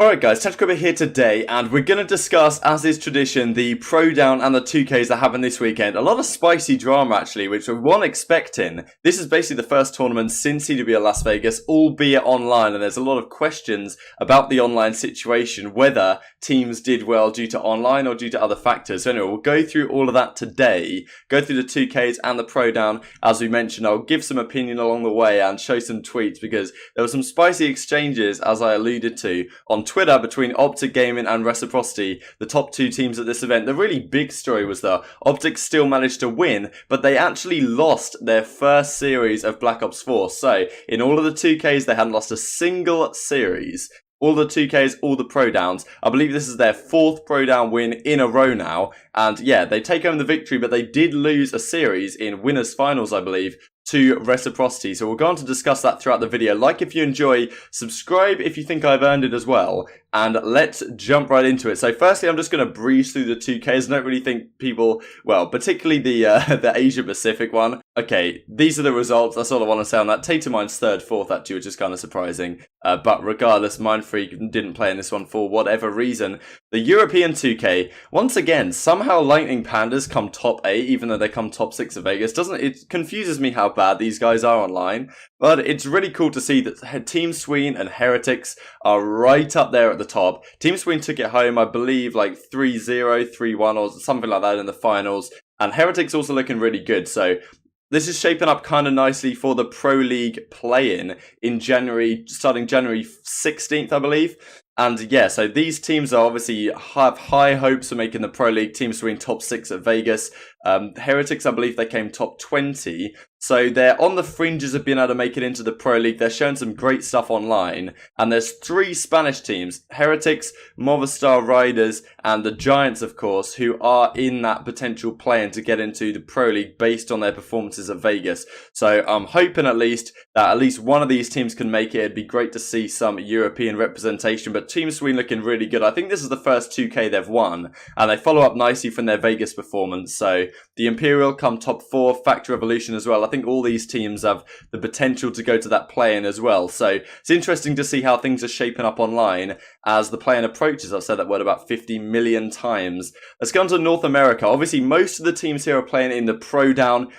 Alright guys, Tactical here today, and we're going to discuss, as is tradition, the Pro Down and the 2Ks that happened this weekend. A lot of spicy drama actually, which we weren't expecting. This is basically the first tournament since CWL Las Vegas, albeit online, and there's a lot of questions about the online situation, whether teams did well due to online or due to other factors. So anyway, we'll go through all of that today, go through the 2Ks and the Pro Down. As we mentioned, I'll give some opinion along the way and show some tweets, because there were some spicy exchanges, as I alluded to, on Twitter between OpTic Gaming and Reciprocity, the top two teams at this event. The really big story was that OpTic still managed to win, but they actually lost their first series of Black Ops 4. So, in all of the 2Ks, they hadn't lost a single series. All the 2Ks, all the Pro Downs. I believe this is their fourth Pro Down win in a row now. And yeah, they take home the victory, but they did lose a series in winners finals, I believe, to Reciprocity. So we'll go on to discuss that throughout the video. Like if you enjoy, subscribe if you think I've earned it as well, and let's jump right into it. So firstly, I'm just going to breeze through the 2Ks. I don't really think people, well, particularly the Asia Pacific one. Okay, these are the results. That's all I want to say on that. Tatermine's third, fourth actually, which is kind of surprising. But regardless, Mindfreak didn't play in this one for whatever reason. The European 2K, once again, somehow Lightning Pandas come top 8, even though they come top 6 of Vegas. It confuses me how bad these guys are online. But it's really cool to see that Team Sween and Heretics are right up there at the top. Team Sween took it home, I believe, like 3-0, 3-1 or something like that in the finals. And Heretics also looking really good. So this is shaping up kind of nicely for the Pro League play-in January, starting January 16th, I believe. And yeah, so these teams are obviously have high hopes for making the Pro League. Team Sween top 6 at Vegas. Heretics, I believe they came top 20. So they're on the fringes of being able to make it into the Pro League. They're showing some great stuff online. And there's 3 Spanish teams, Heretics, Movistar Riders, and the Giants, of course, who are in that potential play-in to get into the Pro League based on their performances at Vegas. So I'm hoping at least that at least one of these teams can make it. It'd be great to see some European representation. But Team Sween looking really good. I think this is the first 2K they've won. And they follow up nicely from their Vegas performance. So the Imperial come top 4, Factor Revolution as well. I think all these teams have the potential to go to that play-in as well. So it's interesting to see how things are shaping up online as the play-in approaches. I've said that word about 50 million times. Let's go on to North America. Obviously, most of the teams here are playing in the Pro Down.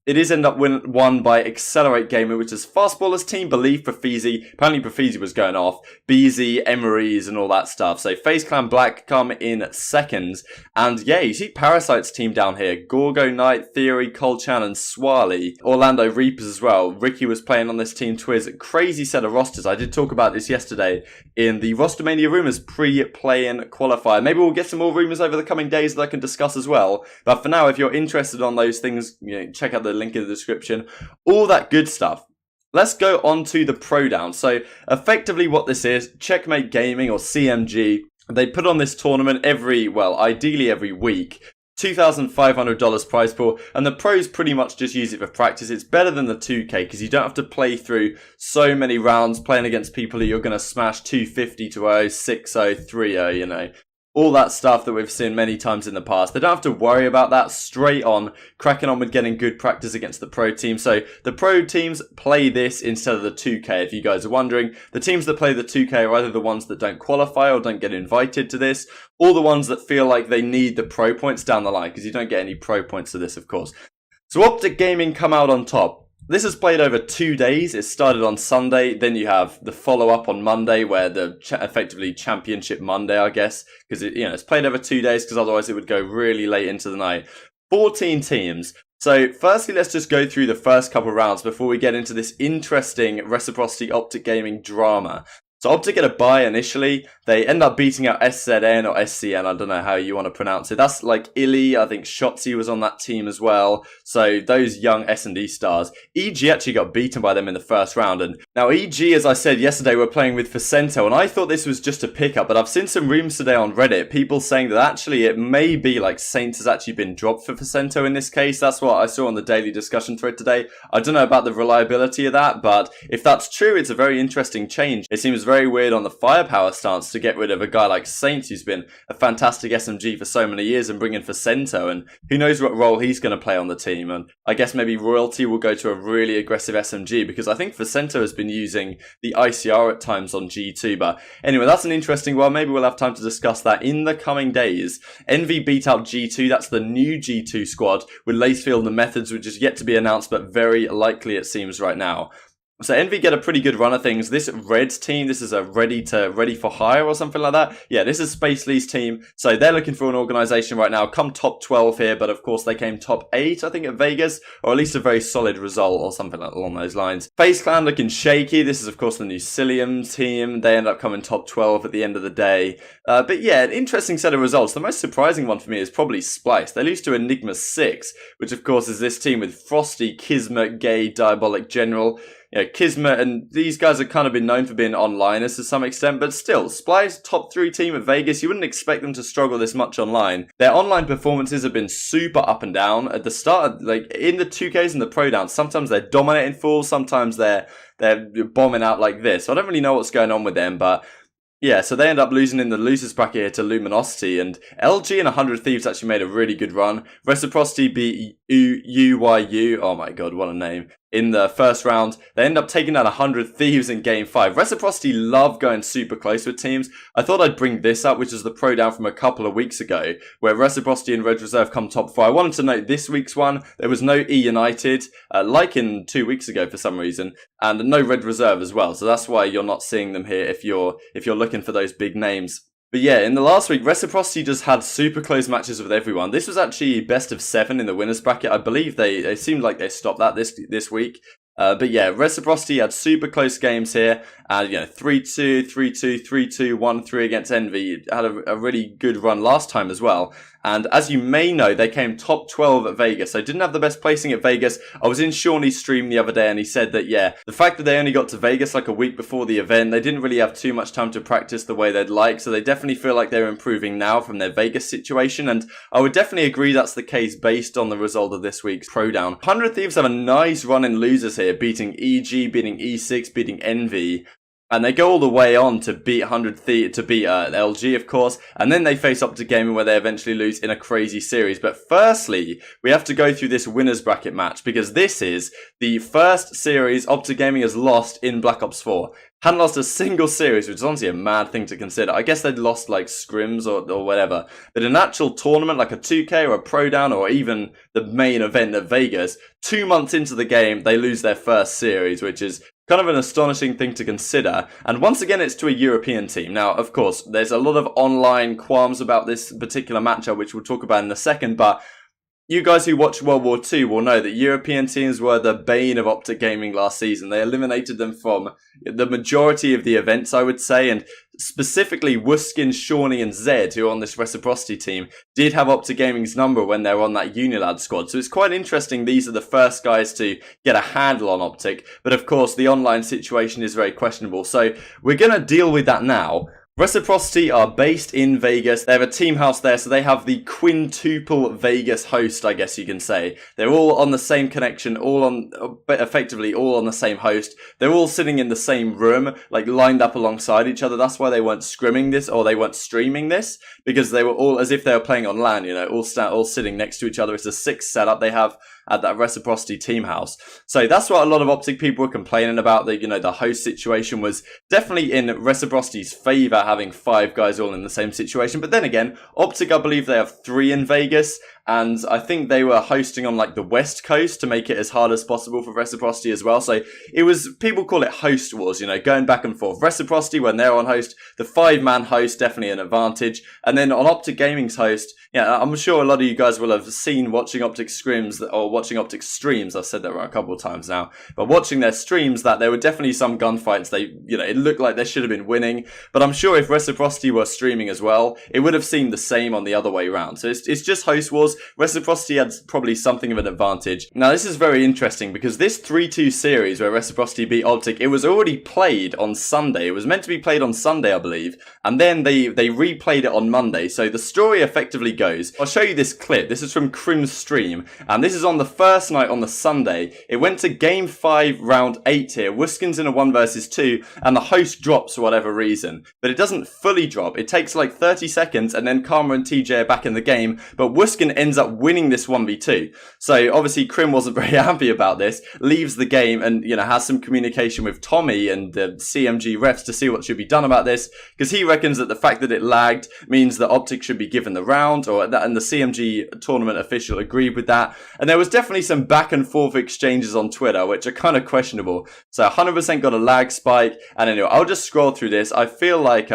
It is end up won by Accelerate Gaming, which is Fastballer's team, believe Profizi. Apparently Profizi was going off. BZ, Emery's and all that stuff. So FaZe Clan Black come in seconds. And yeah, you see Parasite's team down here. Gorgo Knight, Theory, Colchan and Swally. Orlando Reapers as well. Ricky was playing on this team. Twiz, crazy set of rosters. I did talk about this yesterday in the Rostermania Rumours pre-play-in qualifier. Maybe we'll get some more rumours over the coming days that I can discuss as well. But for now, if you're interested on those things, check out the link in the description, all that good stuff. Let's go on to the Pro Down. So effectively what this is, Checkmate Gaming or CMG, they put on this tournament ideally every week. $2,500 prize pool, and the pros pretty much just use it for practice. It's better than the 2K because you don't have to play through so many rounds playing against people who you're going to smash 250-0, 6-0, 3-0, all that stuff that we've seen many times in the past. They don't have to worry about that. Straight on, cracking on with getting good practice against the pro team. So the pro teams play this instead of the 2K, if you guys are wondering. The teams that play the 2K are either the ones that don't qualify or don't get invited to this, or the ones that feel like they need the pro points down the line, because you don't get any pro points to this, of course. So OpTic Gaming come out on top. This is played over 2 days. It started on Sunday. Then you have the follow-up on Monday, where the effectively Championship Monday, I guess, because it's played over 2 days, because otherwise it would go really late into the night. 14 teams. So firstly, let's just go through the first couple of rounds before we get into this interesting Reciprocity OpTic Gaming drama. So OpTic get a bye initially. They end up beating out SZN or SCN. I don't know how you want to pronounce it. That's like Illy. I think Shotzi was on that team as well. So those young S&D stars. EG actually got beaten by them in the first round. And now EG, as I said yesterday, were playing with Facento. And I thought this was just a pickup. But I've seen some rumors today on Reddit. People saying that actually it may be like Saints has actually been dropped for Facento in this case. That's what I saw on the daily discussion thread today. I don't know about the reliability of that. But if that's true, it's a very interesting change. It seems very very weird on the firepower stance to get rid of a guy like Saints, who's been a fantastic SMG for so many years, and bring in Vicento, and who knows what role he's going to play on the team. And I guess maybe Royalty will go to a really aggressive SMG, because I think Vicento has been using the ICR at times on G2. But anyway, that's an interesting one. Maybe we'll have time to discuss that in the coming days. Envy beat out G2. That's the new G2 squad with Lacefield and Methods, which is yet to be announced, but very likely it seems right now. So Envy get a pretty good run of things. This Reds team, this is a ready for hire or something like that. Yeah, this is Space Lee's team. So they're looking for an organization right now. Come top 12 here, but of course they came top 8, I think, at Vegas, or at least a very solid result or something along those lines. FaZe Clan looking shaky. This is of course the new Cillium team. They end up coming top 12 at the end of the day. But yeah, an interesting set of results. The most surprising one for me is probably Splice. They lose to Enigma 6, which of course is this team with Frosty, Kismet, Gay, Diabolic General. You know, Kismet and these guys have kind of been known for being onliners to some extent, but still, Splice, top 3 team at Vegas, you wouldn't expect them to struggle this much online. Their online performances have been super up and down. At the start, like in the 2Ks and the Pro Downs, sometimes they're dominating full, sometimes they're bombing out like this. So I don't really know what's going on with them, but yeah, so they end up losing in the losers bracket here to Luminosity, and LG and 100 Thieves actually made a really good run. Reciprocity beat UYU, oh my god, what a name, in the first round. They end up taking down 100 Thieves in Game 5. Reciprocity love going super close with teams. I thought I'd bring this up, which is the Pro Down from a couple of weeks ago, where Reciprocity and Red Reserve come top 4. I wanted to note this week's one, there was no E United, like in 2 weeks ago for some reason, and no Red Reserve as well, so that's why you're not seeing them here if you're looking for those big names. But yeah, in the last week, Reciprocity just had super close matches with everyone. This was actually best of 7 in the winners bracket. I believe they seemed like they stopped that this week. But yeah, Reciprocity had super close games here. And, 3-2, 3-2, 3-2, 1-3 against Envy. Had a really good run last time as well. And as you may know, they came top 12 at Vegas. They didn't have the best placing at Vegas. I was in Shawnee's stream the other day and he said that, yeah, the fact that they only got to Vegas like a week before the event, they didn't really have too much time to practice the way they'd like. So they definitely feel like they're improving now from their Vegas situation. And I would definitely agree that's the case based on the result of this week's Pro Down. 100 Thieves have a nice run in losers here, beating EG, beating E6, beating Envy. And they go all the way on to beat LG, of course. And then they face OpTic Gaming, where they eventually lose in a crazy series. But firstly, we have to go through this winners bracket match, because this is the first series OpTic Gaming has lost in Black Ops 4. Hadn't lost a single series, which is honestly a mad thing to consider. I guess they'd lost like scrims or whatever. But an actual tournament like a 2K or a Pro Down or even the main event at Vegas, 2 months into the game, they lose their first series, which is kind of an astonishing thing to consider. And once again, it's to a European team. Now, of course, there's a lot of online qualms about this particular matchup, which we'll talk about in a second, but you guys who watch World War II will know that European teams were the bane of OpTic Gaming last season. They eliminated them from the majority of the events, I would say, and specifically Wuskin, Shawnee, and Zed, who are on this Reciprocity team, did have OpTic Gaming's number when they were on that Unilad squad. So it's quite interesting these are the first guys to get a handle on OpTic, but of course the online situation is very questionable. So we're going to deal with that now. Reciprocity are based in Vegas. They have a team house there, so they have the quintuple Vegas host, I guess you can say. They're all on the same connection, effectively all on the same host. They're all sitting in the same room, like lined up alongside each other. That's why they weren't scrimming this, or they weren't streaming this, because they were all as if they were playing on LAN, all sitting next to each other. It's a 6 setup they have at that Reciprocity team house. So that's what a lot of OpTic people were complaining about. The host situation was definitely in Reciprocity's favor, having 5 guys all in the same situation. But then again, OpTic, I believe they have 3 in Vegas, and I think they were hosting on like the West Coast to make it as hard as possible for Reciprocity as well. So it was, people call it host wars, going back and forth. Reciprocity, when they're on host, the 5-man host, definitely an advantage. And then on OpTic Gaming's host, yeah, I'm sure a lot of you guys will have seen watching OpTic scrims or watching OpTic streams. I've said that a couple of times now, but watching their streams, that there were definitely some gunfights. It looked like they should have been winning, but I'm sure if Reciprocity were streaming as well, it would have seemed the same on the other way around. So it's just host wars. Reciprocity had probably something of an advantage. Now this is very interesting because this 3-2 series where Reciprocity beat OpTic, it was already played on Sunday. It was meant to be played on Sunday, I believe, and then they replayed it on Monday. So the story effectively goes, I'll show you this clip. This is from Crim's stream, and this is on the first night on the Sunday, it went to game 5, round 8 here. Wuskin's in a 1 versus 2, and the host drops for whatever reason. But it doesn't fully drop. It takes like 30 seconds, and then Karma and TJ are back in the game, but Wuskin ends up winning this 1v2. So obviously Crim wasn't very happy about this, leaves the game, and has some communication with Tommy and the CMG refs to see what should be done about this, because he reckons that the fact that it lagged means that OpTic should be given the round, and the CMG tournament official agreed with that. And there was definitely some back and forth exchanges on Twitter, which are kind of questionable. So 100% got a lag spike. And anyway, I'll just scroll through this. I feel like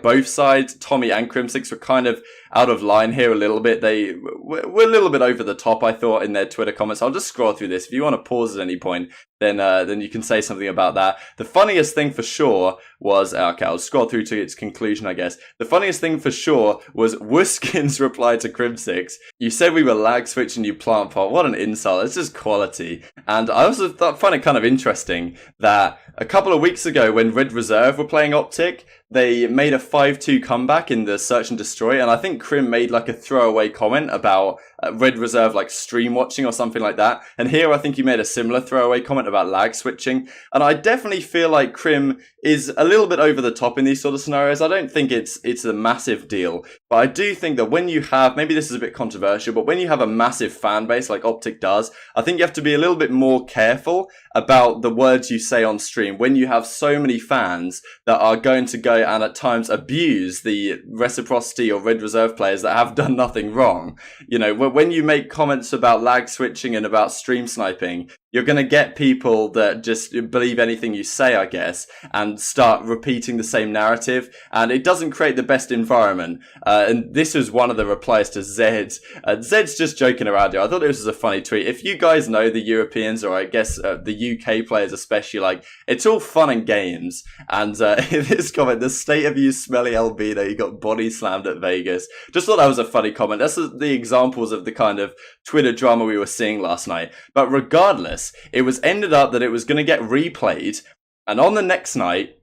both sides, Tommy and Crimsix, were kind of out of line here a little bit. They were a little bit over the top, I thought, in their Twitter comments. I'll just scroll through this. If you want to pause at any point, then you can say something about that. The funniest thing for sure was, okay, I'll scroll through to its conclusion, I guess. The funniest thing for sure was Wuskin's reply to Crimsix. You said we were lag switching you plant pot. What an insult. It's just quality. And I also find it kind of interesting that a couple of weeks ago when Red Reserve were playing OpTic, they made a 5-2 comeback in the Search and Destroy, and I think Crim made like a throwaway comment about Red Reserve like stream watching or something like that. And here I think he made a similar throwaway comment about lag switching. And I definitely feel like Crim is a little bit over the top in these sort of scenarios. I don't think it's a massive deal, but I do think that when you have, maybe this is a bit controversial, but when you have a massive fan base like OpTic does, I think you have to be a little bit more careful about the words you say on stream when you have so many fans that are going to go and at times abuse the Reciprocity or Red Reserve players that have done nothing wrong. When you make comments about lag switching and about stream sniping, you're going to get people that just believe anything you say, I guess, and start repeating the same narrative, and it doesn't create the best environment. And this was one of the replies to Zed. Zed's just joking around here. I thought this was a funny tweet. If you guys know the Europeans, or I guess the UK players especially, like, it's all fun and games. And in this comment, the state of you smelly albino, you got body slammed at Vegas. Just thought that was a funny comment. That's the examples of the kind of Twitter drama we were seeing last night. But regardless, it was ended up that it was going to get replayed, and on the next night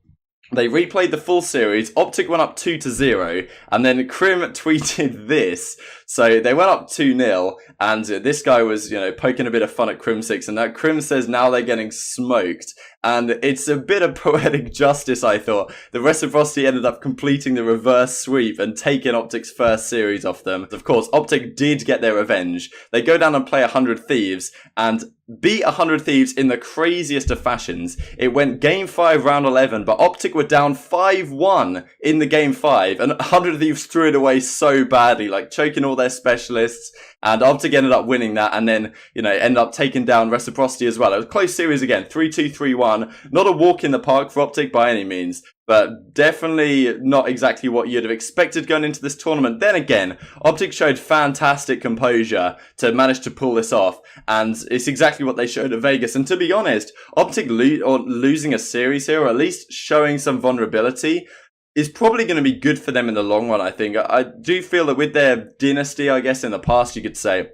they replayed the full series. OpTic went up 2-0, and then Crim tweeted this. So they went up 2-0, and this guy was, poking a bit of fun at Crim6, and that Crim says now they're getting smoked. And it's a bit of poetic justice, I thought. The Reciprocity ended up completing the reverse sweep and taking OpTic's first series off them. Of course, OpTic did get their revenge. They go down and play 100 Thieves, and beat 100 Thieves in the craziest of fashions. It went game 5, round 11, but OpTic were down 5-1 in the game 5, and 100 Thieves threw it away so badly, like choking all their specialists, and OpTic ended up winning that, and then, ended up taking down Reciprocity as well. It was a close series again, 3-2, 3-1. Not a walk in the park for OpTic by any means, but definitely not exactly what you'd have expected going into this tournament. Then again, OpTic showed fantastic composure to manage to pull this off, and it's exactly what they showed at Vegas. And to be honest, OpTic losing a series here, or at least showing some vulnerability, is probably going to be good for them in the long run, I think. I do feel that with their dynasty, I guess, in the past, you could say,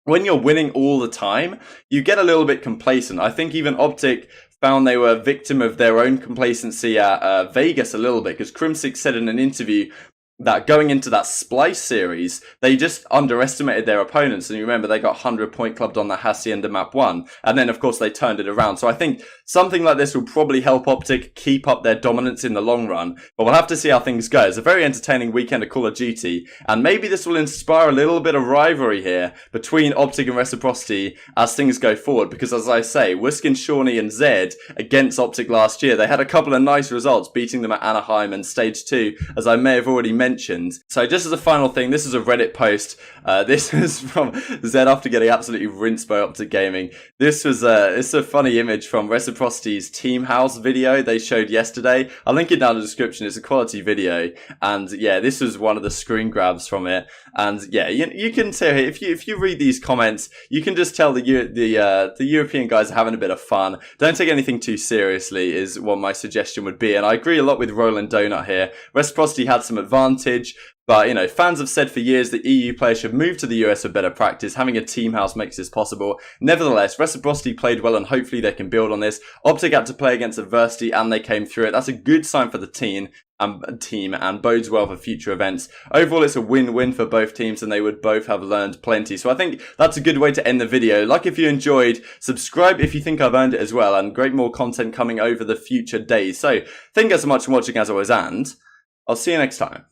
when you're winning all the time, you get a little bit complacent. I think even OpTic found they were a victim of their own complacency at Vegas a little bit, because Crimsix said in an interview that going into that Splice series, they just underestimated their opponents. And you remember, they got 100 point clubbed on the Hacienda map 1. And then, of course, they turned it around. So I think something like this will probably help OpTic keep up their dominance in the long run. But we'll have to see how things go. It's a very entertaining weekend of Call of Duty. And maybe this will inspire a little bit of rivalry here between OpTic and Reciprocity as things go forward. Because as I say, Wiskin, Shawnee and Zed against OpTic last year, they had a couple of nice results, beating them at Anaheim and Stage 2, as I may have already mentioned. So just as a final thing, this is a Reddit post. This is from Zed after getting absolutely rinsed by OpTic Gaming. This was it's a funny image from Reciprocity's Team House video they showed yesterday. I'll link it down in the description. It's a quality video, and yeah, this was one of the screen grabs from it. And yeah, you can tell if you read these comments, you can just tell the European guys are having a bit of fun. Don't take anything too seriously is what my suggestion would be. And I agree a lot with Roland Donut here. Reciprocity had some advantage, But, you know, fans have said for years that EU players should move to the US for better practice. Having a team house makes this possible. Nevertheless, Reciprocity played well and hopefully they can build on this. OpTic had to play against adversity and they came through it. That's a good sign for the team and bodes well for future events. Overall, it's a win-win for both teams and they would both have learned plenty. So I think that's a good way to end the video. Like if you enjoyed, subscribe if you think I've earned it as well, and great more content coming over the future days. So thank you guys so much for watching as always, and I'll see you next time.